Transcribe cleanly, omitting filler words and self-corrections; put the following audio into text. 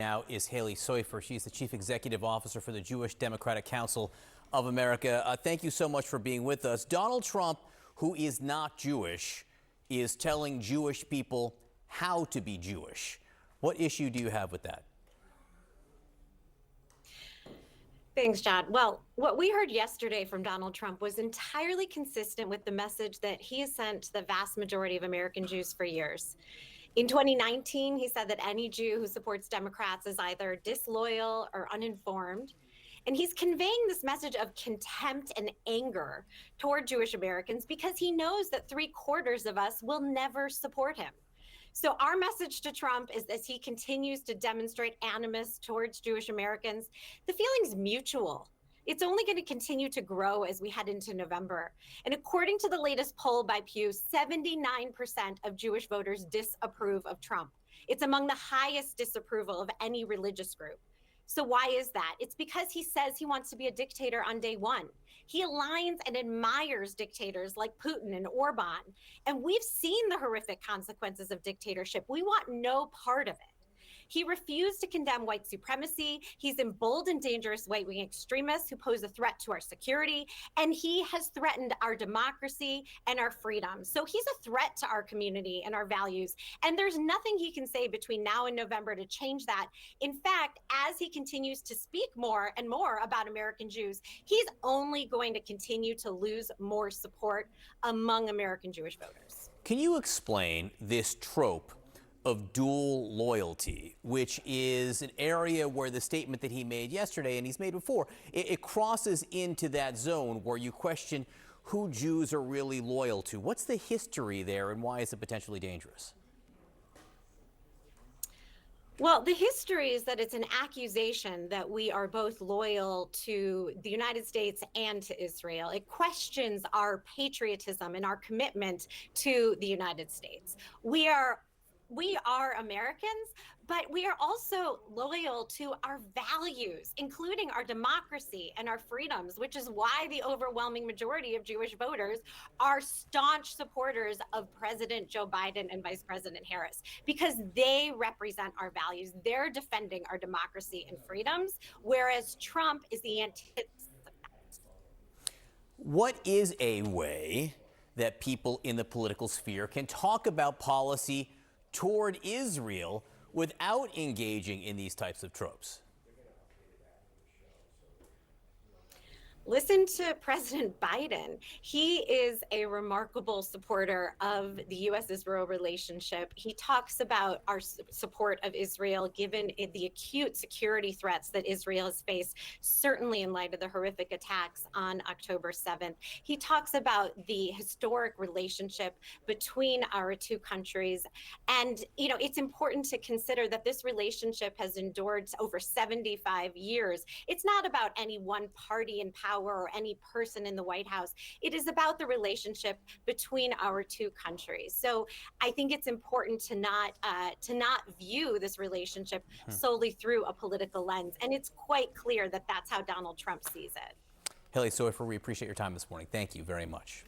now is Halie Soifer. She's the Chief Executive Officer for the Jewish Democratic Council of America. Thank you so much for being with us. Donald Trump, who is not Jewish, is telling Jewish people how to be Jewish. What issue do you have with that? Thanks, John. Well, what we heard yesterday from Donald Trump was entirely consistent with the message that he has sent to the vast majority of American Jews for years. In 2019, he said that any Jew who supports Democrats is either disloyal or uninformed. And he's conveying this message of contempt and anger toward Jewish Americans because he knows that 3/4 of us will never support him. So our message to Trump is, as he continues to demonstrate animus towards Jewish Americans, the feeling's mutual. It's only going to continue to grow as we head into November. And according to the latest poll by Pew, 79% of Jewish voters disapprove of Trump. It's among the highest disapproval of any religious group. So why is that? It's because he says he wants to be a dictator on day one. He aligns and admires dictators like Putin and Orban. And we've seen the horrific consequences of dictatorship. We want no part of it. He refused to condemn white supremacy. He's emboldened dangerous right-wing extremists who pose a threat to our security. And he has threatened our democracy and our freedom. So he's a threat to our community and our values. And there's nothing he can say between now and November to change that. In fact, as he continues to speak more and more about American Jews, he's only going to continue to lose more support among American Jewish voters. Can you explain this trope of dual loyalty, which is an area where the statement that he made yesterday and he's made before, it crosses into that zone where you question who Jews are really loyal to? What's the history there and why is it potentially dangerous? Well, the history is that it's an accusation that we are both loyal to the United States and to Israel. It questions our patriotism and our commitment to the United States. We are Americans, but we are also loyal to our values, including our democracy and our freedoms, which is why the overwhelming majority of Jewish voters are staunch supporters of President Joe Biden and Vice President Harris, because they represent our values. They're defending our democracy and freedoms, whereas Trump is the antithesis of that. What is a way that people in the political sphere can talk about policy toward Israel without engaging in these types of tropes? Listen to President Biden. He is a remarkable supporter of the U.S.-Israel relationship. He talks about our support of Israel, given the acute security threats that Israel has faced, certainly in light of the horrific attacks on October 7th. He talks about the historic relationship between our two countries. And, it's important to consider that this relationship has endured over 75 years. It's not about any one party in power or any person in the White House. It is about the relationship between our two countries. So I think it's important to not view this relationship solely through a political lens. And it's quite clear that that's how Donald Trump sees it. Halie Soifer, we appreciate your time this morning. Thank you very much.